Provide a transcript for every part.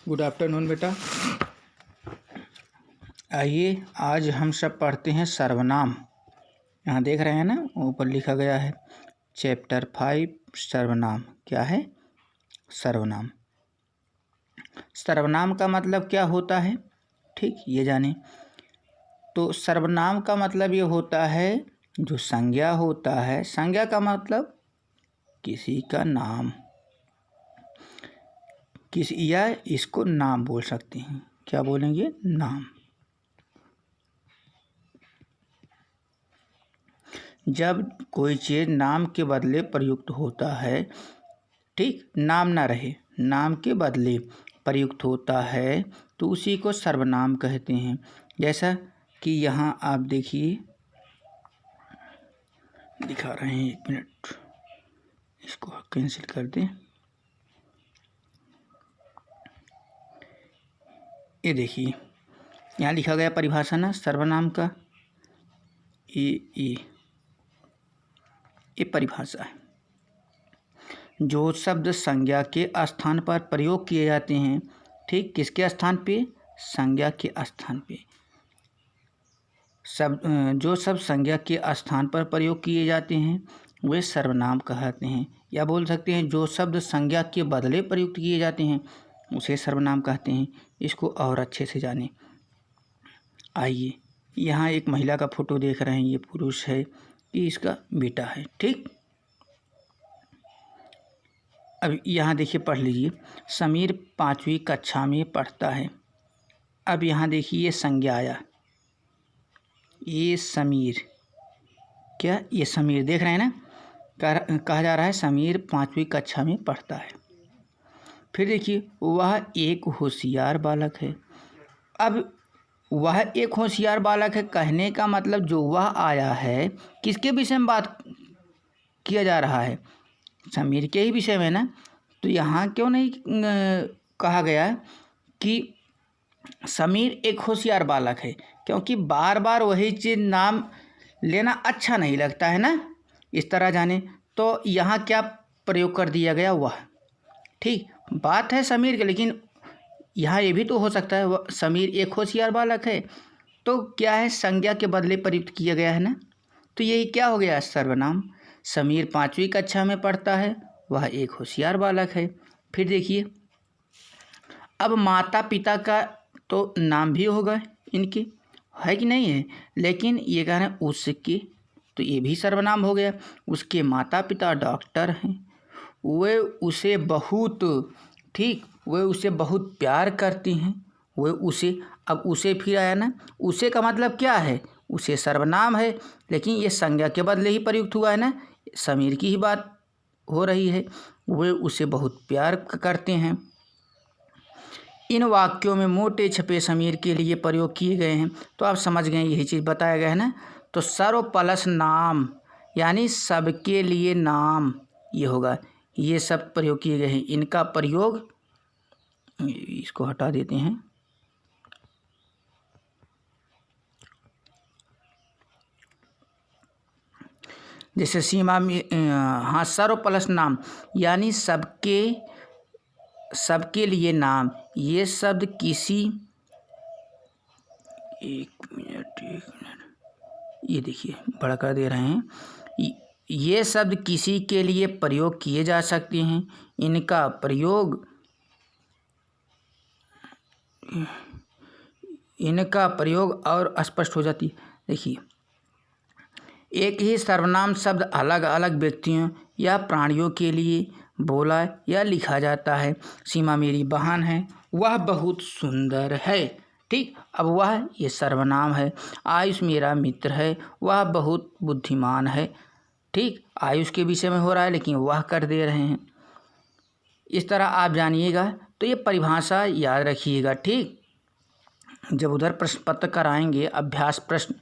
Good afternoon बेटा। आइए आज हम सब पढ़ते हैं सर्वनाम। यहाँ देख रहे हैं ना, ऊपर लिखा गया है चैप्टर 5 सर्वनाम। क्या है? सर्वनाम। सर्वनाम का मतलब क्या होता है, ठीक, ये जाने। तो सर्वनाम का मतलब ये होता है जो संज्ञा होता है। संज्ञा का मतलब किसी का नाम, किसी या इसको नाम बोल सकते हैं। क्या बोलेंगे? नाम। जब कोई चीज़ नाम के बदले प्रयुक्त होता है, ठीक, नाम ना रहे, नाम के बदले प्रयुक्त होता है तो उसी को सर्वनाम कहते हैं। जैसा कि यहाँ आप देखिए, दिखा रहे हैं, 1 मिनट, इसको कैंसिल कर दें। ये देखिए यहाँ लिखा गया परिभाषा ना सर्वनाम का, ये परिभाषा है। जो शब्द संज्ञा के स्थान पर प्रयोग किए जाते हैं, ठीक, किसके स्थान पे? संज्ञा के स्थान पे। जो शब्द संज्ञा के स्थान पर प्रयोग किए जाते हैं वे सर्वनाम कहते हैं। या बोल सकते हैं जो शब्द संज्ञा के बदले प्रयुक्त किए जाते हैं उसे सर्वनाम कहते हैं। इसको और अच्छे से जानें। आइए, यहाँ एक महिला का फोटो देख रहे हैं, ये पुरुष है, ये इसका बेटा है, ठीक। अब यहाँ देखिए, पढ़ लीजिए। समीर 5वीं कक्षा में पढ़ता है। अब यहाँ देखिए ये संज्ञा आया, ये समीर, क्या ये समीर देख रहे हैं ना, कहा जा रहा है समीर 5वीं कक्षा में पढ़ता है। फिर देखिए वह एक होशियार बालक है। अब वह एक होशियार बालक है कहने का मतलब जो वह आया है किसके विषय में बात किया जा रहा है? समीर के ही विषय में ना। तो यहाँ क्यों नहीं कहा गया कि समीर एक होशियार बालक है? क्योंकि बार बार वही चीज़ नाम लेना अच्छा नहीं लगता है ना, इस तरह जाने। तो यहाँ क्या प्रयोग कर दिया गया? वह, ठीक, बात है समीर के, लेकिन यहाँ ये भी तो हो सकता है वह समीर एक होशियार बालक है, तो क्या है, संज्ञा के बदले प्रयुक्त किया गया है ना। तो यही क्या हो गया? सर्वनाम। समीर 5वीं कक्षा में पढ़ता है, वह एक होशियार बालक है। फिर देखिए, अब माता पिता का तो नाम भी होगा इनके, है कि नहीं है, लेकिन ये कह रहे हैं उसके, तो ये भी सर्वनाम हो गया। उसके माता पिता डॉक्टर हैं, वे उसे बहुत, ठीक, वे उसे बहुत प्यार करती हैं, वे उसे, अब उसे फिर आया ना, उसे का मतलब क्या है? उसे सर्वनाम है, लेकिन ये संज्ञा के बदले ही प्रयुक्त हुआ है ना, समीर की ही बात हो रही है। वे उसे बहुत प्यार करते हैं। इन वाक्यों में मोटे छपे समीर के लिए प्रयोग किए गए हैं। तो आप समझ गए, यही चीज़ बताया गया है ना। तो सर्व प्लस नाम यानी सबके लिए नाम, ये होगा। ये सब प्रयोग किए गए हैं, इनका प्रयोग, इसको हटा देते हैं। जैसे सीमा में, हाँ, सर्व प्लस नाम यानी सबके लिए नाम। ये शब्द किसी, एक मिनट, ये देखिए बड़ा कर दे रहे हैं। ये शब्द किसी के लिए प्रयोग किए जा सकते हैं। इनका प्रयोग और स्पष्ट हो जाती है। देखिए, एक ही सर्वनाम शब्द अलग अलग व्यक्तियों या प्राणियों के लिए बोला या लिखा जाता है। सीमा मेरी बहन है, वह बहुत सुंदर है, ठीक। अब वह, ये सर्वनाम है। आयुष मेरा मित्र है, वह बहुत बुद्धिमान है, ठीक। आयुष के विषय में हो रहा है, लेकिन वह कर दे रहे हैं। इस तरह आप जानिएगा, तो ये परिभाषा याद रखिएगा, ठीक। जब उधर प्रश्न पत्र कराएंगे, अभ्यास प्रश्न,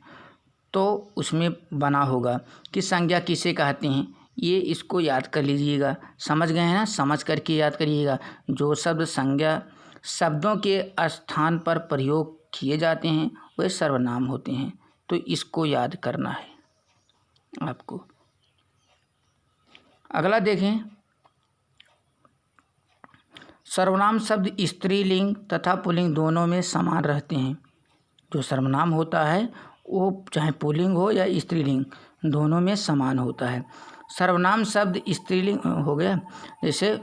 तो उसमें बना होगा कि संज्ञा किसे कहते हैं। ये इसको याद कर लीजिएगा। समझ गए हैं ना? समझ करके याद करिएगा। जो शब्द संज्ञा शब्दों के स्थान पर प्रयोग किए जाते हैं वे सर्वनाम होते हैं। तो इसको याद करना है आपको। अगला देखें, सर्वनाम शब्द स्त्रीलिंग तथा पुल्लिंग दोनों में समान रहते हैं। जो सर्वनाम होता है वो चाहे पुल्लिंग हो या स्त्रीलिंग दोनों में समान होता है। सर्वनाम शब्द स्त्रीलिंग हो गया, जैसे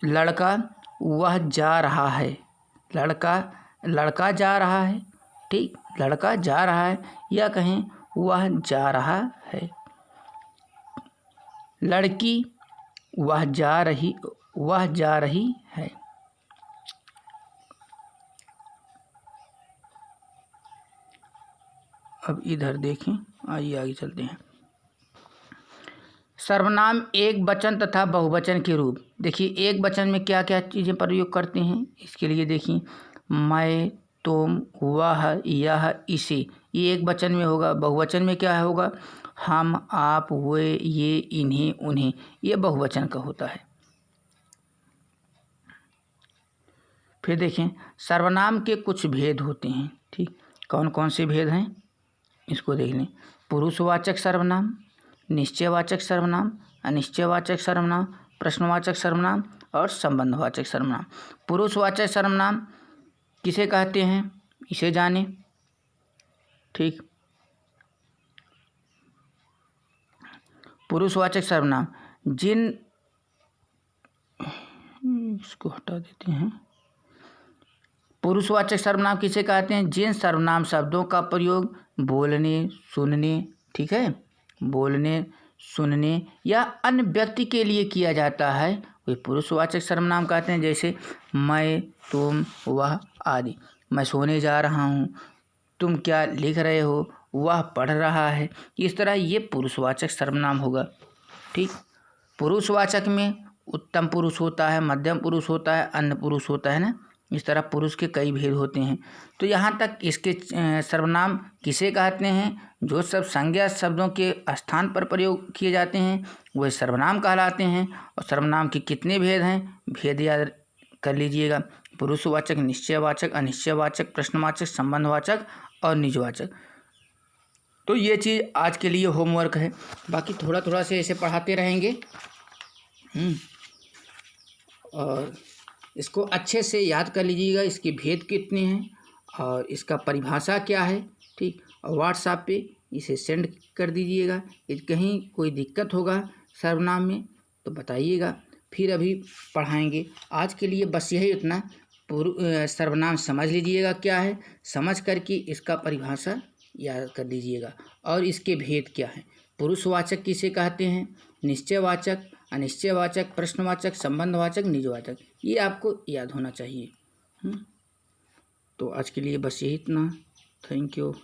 लड़का वह जा रहा है, लड़का जा रहा है, ठीक, लड़का जा रहा है, या कहें वह जा रहा है। लड़की वह जा रही है। अब इधर देखें, आइए आगे चलते हैं। सर्वनाम एक वचन तथा बहुवचन के रूप। देखिए एक वचन में क्या क्या चीज़ें प्रयोग करते हैं, इसके लिए देखिए मैं, तुम, वह, यह, इसे, ये एक वचन में होगा। बहुवचन में क्या होगा, हम, आप, वे, ये, इन्हें, उन्हें, ये बहुवचन का होता है। फिर देखें सर्वनाम के कुछ भेद होते हैं, ठीक, कौन कौन से भेद हैं इसको देख लें। पुरुषवाचक सर्वनाम, निश्चयवाचक सर्वनाम, अनिश्चयवाचक सर्वनाम, प्रश्नवाचक सर्वनाम और संबंधवाचक सर्वनाम। पुरुषवाचक सर्वनाम किसे कहते हैं, इसे जानें, ठीक। पुरुषवाचक सर्वनाम जिन, इसको हटा देते हैं। पुरुषवाचक सर्वनाम किसे कहते हैं, जिन सर्वनाम शब्दों का प्रयोग बोलने, सुनने, ठीक है, बोलने, सुनने या अन्य व्यक्ति के लिए किया जाता है, वे पुरुषवाचक सर्वनाम कहते हैं। जैसे मैं, तुम, वह आदि। मैं सोने जा रहा हूँ, तुम क्या लिख रहे हो, वह पढ़ रहा है। इस तरह ये पुरुषवाचक सर्वनाम होगा, ठीक। पुरुषवाचक में उत्तम पुरुष होता है, मध्यम पुरुष होता है, अन्य पुरुष होता है ना। इस तरह पुरुष के कई भेद होते हैं। तो यहाँ तक इसके सर्वनाम किसे कहते हैं, जो सब संज्ञा शब्दों के स्थान पर प्रयोग किए जाते हैं वह सर्वनाम कहलाते हैं। और सर्वनाम के कितने भेद हैं, भेद याद कर लीजिएगा। पुरुषवाचक, निश्चयवाचक, अनिश्चयवाचक, प्रश्नवाचक, संबंधवाचक और निजवाचक। तो ये चीज़ आज के लिए होमवर्क है, बाकी थोड़ा थोड़ा से ऐसे पढ़ाते रहेंगे और इसको अच्छे से याद कर लीजिएगा, इसके भेद कितने हैं और इसका परिभाषा क्या है, ठीक। और व्हाट्सएप पे इसे सेंड कर दीजिएगा। यदि कहीं कोई दिक्कत होगा सर्वनाम में तो बताइएगा, फिर अभी पढ़ाएंगे। आज के लिए बस यही इतना। सर्वनाम समझ लीजिएगा क्या है, समझ करके इसका परिभाषा याद कर दीजिएगा और इसके भेद क्या हैं। पुरुषवाचक किसे कहते हैं, निश्चयवाचक, अनिश्चयवाचक, प्रश्नवाचक, संबंधवाचक, निजवाचक, ये आपको याद होना चाहिए। तो आज के लिए बस यही इतना। Thank you.